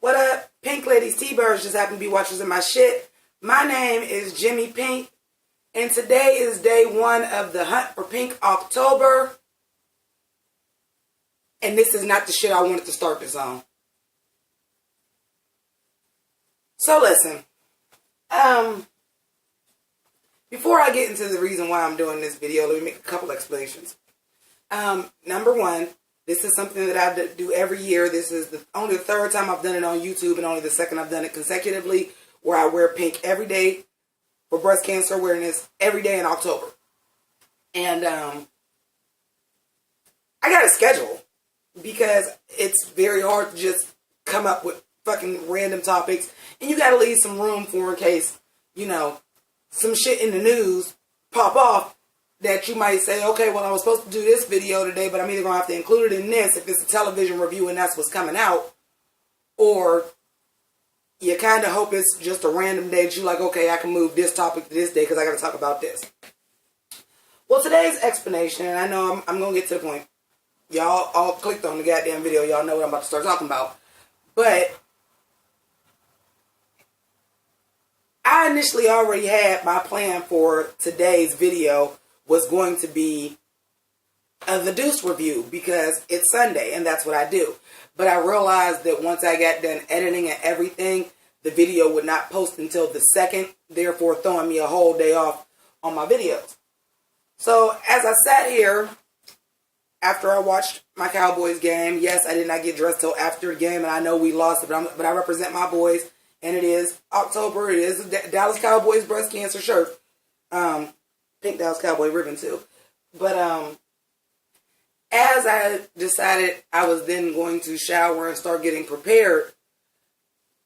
What up, Pink Ladies, T-Birds just happen to be watchers of my shit. My name is Jimmi Pink, and today is day one of the Hunt for Pink October. And this is not the shit I wanted to start this on. So listen, before I get into the reason why I'm doing this video, let me make a couple explanations. Number one, this is something that I do every year. This is only the third time I've done it on YouTube and only the second I've done it consecutively, where I wear pink every day for breast cancer awareness every day in October. And I got a schedule because it's very hard to just come up with fucking random topics, and you got to leave some room for in case, you know, some shit in the news pop off that you might say, okay, well, I was supposed to do this video today, but I'm either going to have to include it in this if it's a television review and that's what's coming out, or you kind of hope it's just a random day that you're like, okay, I can move this topic to this day because I got to talk about this. Well, today's explanation, and I know I'm going to get to the point. Y'all all clicked on the goddamn video. Y'all know what I'm about to start talking about. But I initially already had my plan for today's video was going to be the Deuce review because it's Sunday and that's what I do. But I realized that once I got done editing and everything, the video would not post until the 2nd, therefore throwing me a whole day off on my videos. So as I sat here after I watched my Cowboys game, yes, I did not get dressed till after the game, and I know we lost it, but I represent my boys, and it is October. It is a Dallas Cowboys breast cancer shirt. Pink Dallas Cowboy ribbon too. But as I decided I was then going to shower and start getting prepared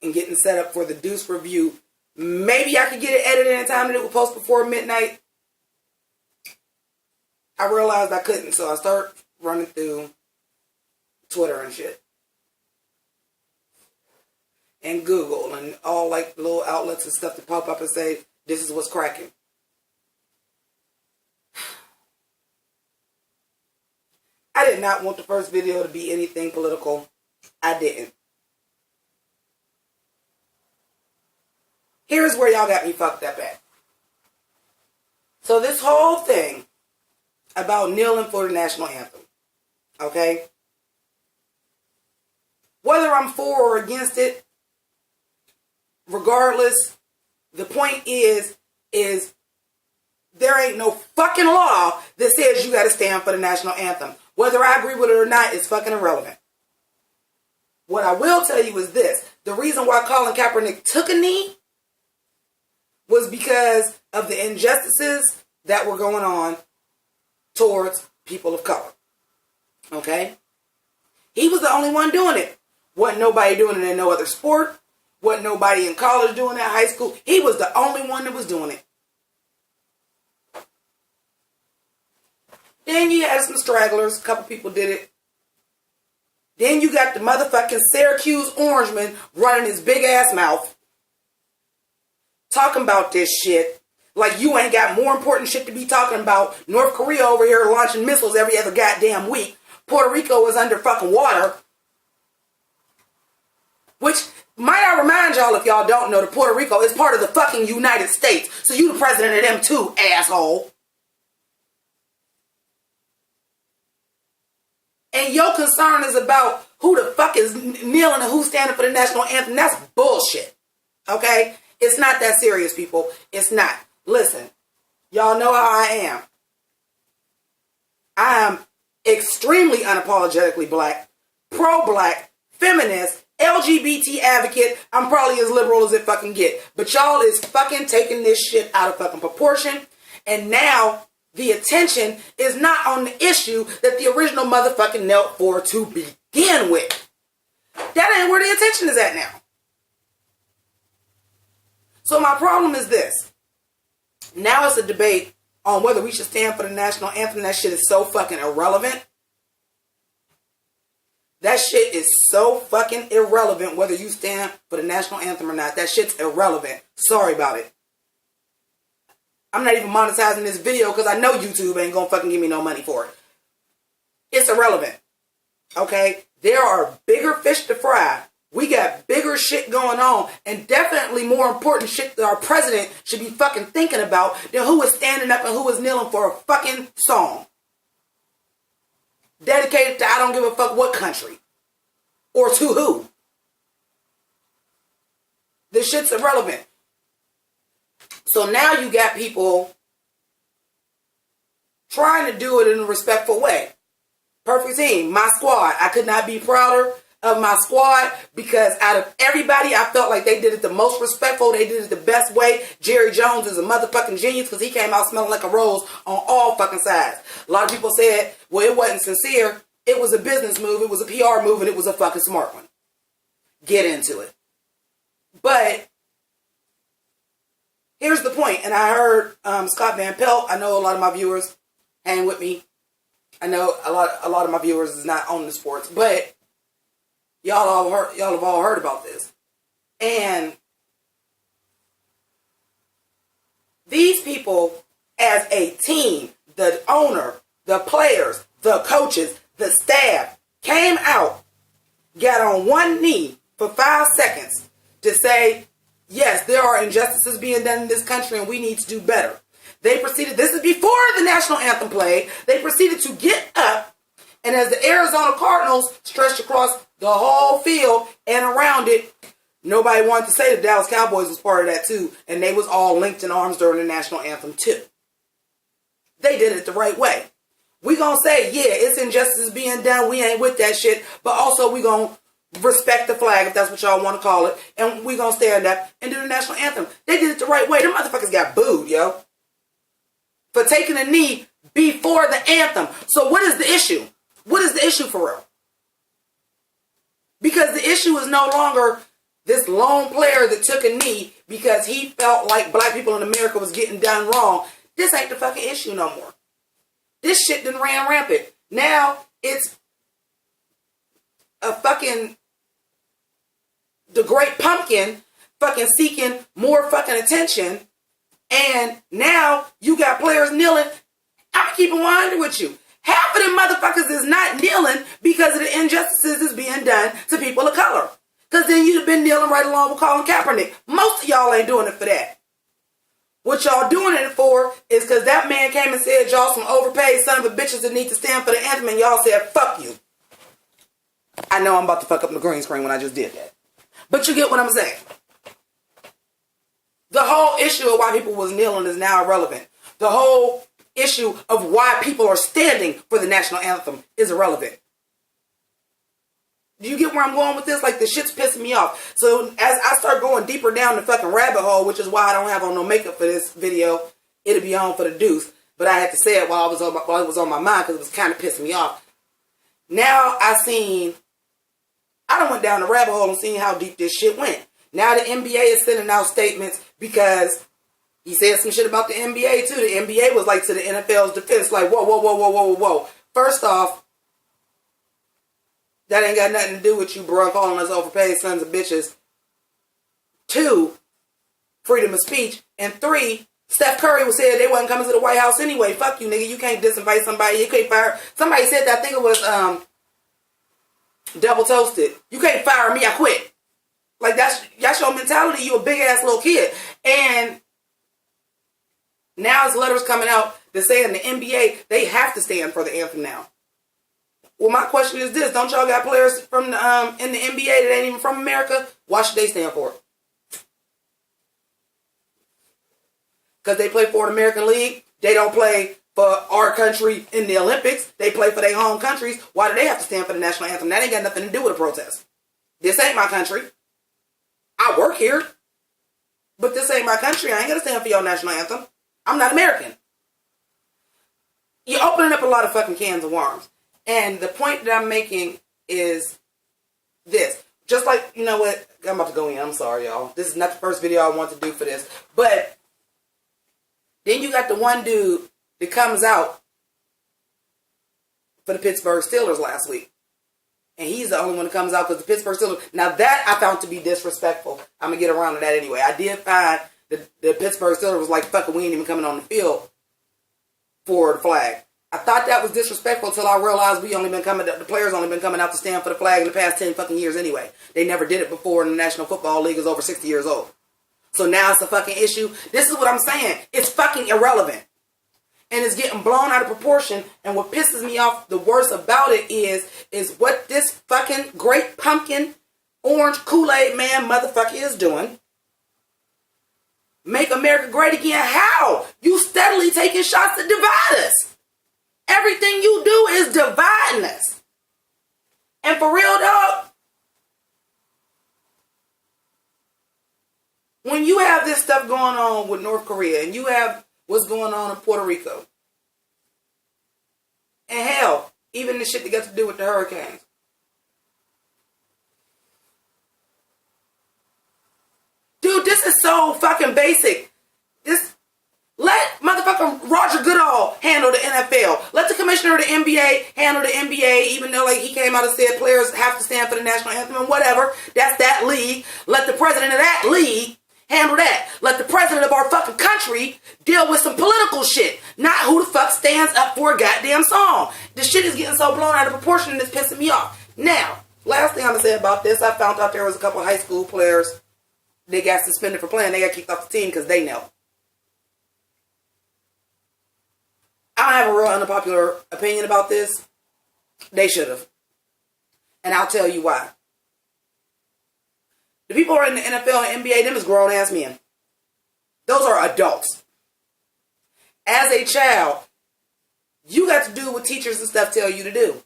and getting set up for the Deuce review, maybe I could get it edited in time that it would post before midnight. I realized I couldn't, so I started running through Twitter and shit. And Google and all like little outlets and stuff to pop up and say, this is what's cracking. I did not want the first video to be anything political. I didn't. Here's where y'all got me fucked up at. So this whole thing about kneeling for the National Anthem, okay? Whether I'm for or against it, regardless, the point is there ain't no fucking law that says you got to stand for the National Anthem. Whether I agree with it or not is fucking irrelevant. What I will tell you is this. The reason why Colin Kaepernick took a knee was because of the injustices that were going on towards people of color. Okay? He was the only one doing it. Wasn't nobody doing it in no other sport. Wasn't nobody in college doing it, high school. He was the only one that was doing it. Then you had some stragglers. A couple people did it. Then you got the motherfucking Syracuse Orangeman running his big ass mouth, talking about this shit like you ain't got more important shit to be talking about. North Korea over here launching missiles every other goddamn week. Puerto Rico is under fucking water. Which, might I remind y'all, if y'all don't know, that Puerto Rico is part of the fucking United States. So you the president of them too, asshole. And your concern is about who the fuck is kneeling and who's standing for the National Anthem. That's bullshit. Okay? It's not that serious, people. It's not. Listen, y'all know how I am. I am extremely unapologetically black, pro-black, feminist, LGBT advocate. I'm probably as liberal as it fucking get. But y'all is fucking taking this shit out of fucking proportion. And now the attention is not on the issue that the original motherfucking knelt for to begin with. That ain't where the attention is at now. So my problem is this. Now it's a debate on whether we should stand for the National Anthem. That shit is so fucking irrelevant. That shit is so fucking irrelevant whether you stand for the National Anthem or not. That shit's irrelevant. Sorry about it. I'm not even monetizing this video because I know YouTube ain't gonna fucking give me no money for it. It's irrelevant. Okay? There are bigger fish to fry We got bigger shit going on, and definitely more important shit that our president should be fucking thinking about than who is standing up and who is kneeling for a fucking song. Dedicated to I don't give a fuck what country. Or to who. This shit's irrelevant. So now you got people trying to do it in a respectful way. Perfect team. My squad. I could not be prouder of my squad because out of everybody, I felt like they did it the most respectful. They did it the best way. Jerry Jones is a motherfucking genius because he came out smelling like a rose on all fucking sides. A lot of people said, well, it wasn't sincere. It was a business move. It was a PR move, and it was a fucking smart one. Get into it. But here's the point, and I heard Scott Van Pelt. I know a lot of my viewers hang with me. I know a lot of my viewers is not on the sports, but y'all have all heard about this. And these people, as a team, the owner, the players, the coaches, the staff, came out, got on one knee for 5 seconds to say, yes, there are injustices being done in this country and we need to do better. They proceeded, this is before the national anthem played, they proceeded to get up, and as the Arizona Cardinals stretched across the whole field and around it, nobody wanted to say the Dallas Cowboys was part of that too, and they was all linked in arms during the national anthem too. They did it the right way. We gonna say, yeah, it's injustices being done, we ain't with that shit, but also we gonna respect the flag, if that's what y'all want to call it, and we gonna stand up and do the national anthem. They did it the right way. Them motherfuckers got booed, yo, for taking a knee before the anthem. So what is the issue? What is the issue for real? Because the issue is no longer this lone player that took a knee because he felt like black people in America was getting done wrong. This ain't the fucking issue no more. This shit done ran rampant. Now it's a fucking the great pumpkin fucking seeking more fucking attention. And now you got players kneeling. I'm keeping 100 with you. Half of them motherfuckers is not kneeling because of the injustices that's being done to people of color. Because then you'd have been kneeling right along with Colin Kaepernick. Most of y'all ain't doing it for that. What y'all doing it for is because that man came and said y'all some overpaid son of a bitches that need to stand for the anthem, and y'all said, fuck you. I know I'm about to fuck up the green screen when I just did that. But you get what I'm saying. The whole issue of why people was kneeling is now irrelevant. The whole issue of why people are standing for the national anthem is irrelevant. Do you get where I'm going with this? Like, the shit's pissing me off. So as I start going deeper down the fucking rabbit hole, which is why I don't have on no makeup for this video, it'll be on for the deuce. But I had to say it while it was on my mind because it was kind of pissing me off. Now I done went down the rabbit hole and seen how deep this shit went. Now the NBA is sending out statements because he said some shit about the NBA too. The NBA was like to the NFL's defense, like, whoa. First off, that ain't got nothing to do with you, bro, calling us overpaid sons of bitches. 2, freedom of speech. And 3, Steph Curry was said they wasn't coming to the White House anyway. Fuck you, nigga. You can't disinvite somebody. You can't fire. Somebody said that. I think it was Double Toasted. You can't fire me. I quit. Like, that's your mentality. You a big ass little kid. And now his letters coming out that saying the NBA, they have to stand for the anthem now. Well, my question is this. Don't y'all got players from in the NBA that ain't even from America? Why should they stand for it? Because they play for an American League. They don't play for our country in the Olympics. They play for their home countries. Why do they have to stand for the national anthem? That ain't got nothing to do with a protest. This ain't my country. I work here. But this ain't my country. I ain't going to stand for your national anthem. I'm not American. You're opening up a lot of fucking cans of worms. And the point that I'm making is this. Just like, you know what? I'm about to go in. I'm sorry, y'all. This is not the first video I want to do for this. But then you got the one dude that comes out for the Pittsburgh Steelers last week. And he's the only one that comes out because the Pittsburgh Steelers. Now that I found to be disrespectful. I'm going to get around to that anyway. I did find the Pittsburgh Steelers was like, fuck it, we ain't even coming on the field for the flag. I thought that was disrespectful until I realized the players only been coming out to stand for the flag in the past 10 fucking years anyway. They never did it before, and the National Football League is over 60 years old. So now it's a fucking issue. This is what I'm saying. It's fucking irrelevant. And it's getting blown out of proportion. And what pisses me off the worst about it is what this fucking great pumpkin orange Kool-Aid man motherfucker is doing. Make America great again. How? You steadily taking shots to divide us. Everything you do is dividing us. And for real, dog, when you have this stuff going on with North Korea and you have what's going on in Puerto Rico, and hell, even the shit that got to do with the hurricanes. Dude, this is so fucking basic. Let motherfucking Roger Goodall handle the NFL. Let the commissioner of the NBA handle the NBA, even though he came out and said players have to stand for the national anthem and whatever. That's that league. Let the president of that league handle that. Let the president of our fucking country deal with some political shit. Not who the fuck stands up for a goddamn song. This shit is getting so blown out of proportion and it's pissing me off. Now, last thing I'm going to say about this, I found out there was a couple of high school players that got suspended for playing. They got kicked off the team because they knelt. I have a real unpopular opinion about this. They should have. And I'll tell you why. The people who are in the NFL and NBA, them is grown-ass men. Those are adults. As a child, you got to do what teachers and stuff tell you to do.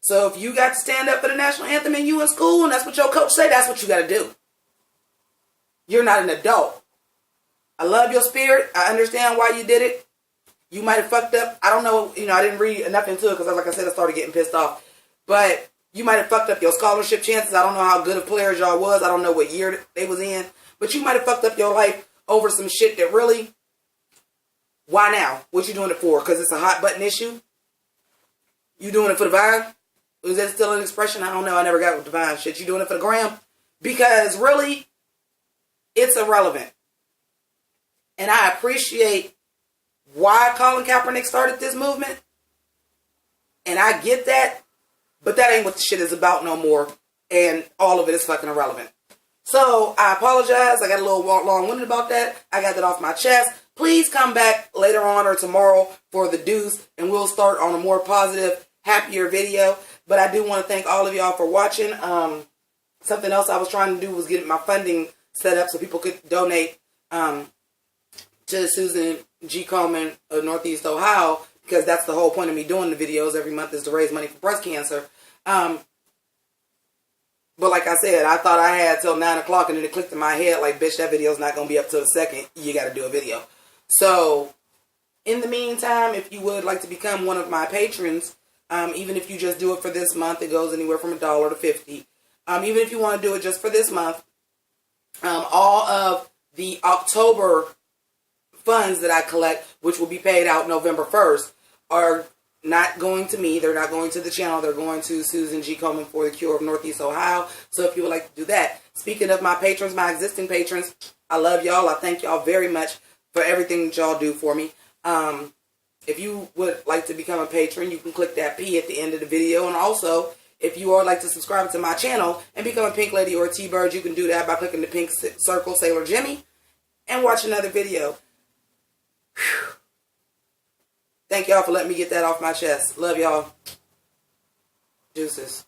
So if you got to stand up for the national anthem and you in school and that's what your coach say, that's what you got to do. You're not an adult. I love your spirit. I understand why you did it. You might have fucked up. I don't know. I didn't read enough into it because, like I said, I started getting pissed off. But you might have fucked up your scholarship chances. I don't know how good of players y'all was. I don't know what year they was in. But you might have fucked up your life over some shit that really... Why now? What you doing it for? Because it's a hot button issue? You doing it for the Vine? Is that still an expression? I don't know. I never got with the Vine shit. You doing it for the gram? Because really, it's irrelevant. And I appreciate why Colin Kaepernick started this movement. And I get that. But that ain't what the shit is about no more. And all of it is fucking irrelevant. So, I apologize. I got a little long-winded about that. I got that off my chest. Please come back later on or tomorrow for the deuce. And we'll start on a more positive, happier video. But I do want to thank all of y'all for watching. Something else I was trying to do was get my funding set up so people could donate to Susan G. Komen of Northeast Ohio, because that's the whole point of me doing the videos every month is to raise money for breast cancer. But like I said, I thought I had till 9 o'clock and then it clicked in my head like, bitch, that video's not going to be up till the second. You got to do a video. So, in the meantime, if you would like to become one of my patrons, even if you just do it for this month, it goes anywhere from $1 to $50. Even if you want to do it just for this month, all of the October funds that I collect, which will be paid out November 1st, are not going to me. They're not going to the channel. They're going to Susan G. Komen for the Cure of Northeast Ohio. So if you would like to do that. Speaking of my patrons, my existing patrons, I love y'all. I thank y'all very much for everything that y'all do for me. If you would like to become a patron, you can click that P at the end of the video. And also, if you would like to subscribe to my channel and become a Pink Lady or a T-Bird, you can do that by clicking the pink circle, Sailor Jimmy, and watch another video. Whew. Thank y'all for letting me get that off my chest. Love y'all. Deuces.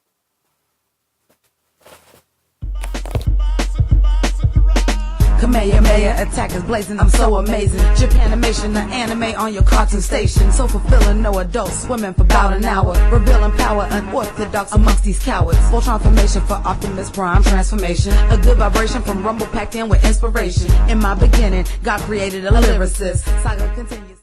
Kamehameha attack is blazing, I'm so amazing. Japanimation, the anime on your cartoon station. So fulfilling, no adults swimming for about an hour. Revealing power, unorthodox amongst these cowards. Full transformation for Optimus Prime transformation. A good vibration from Rumble packed in with inspiration. In my beginning, God created a lyricist. Saga continues.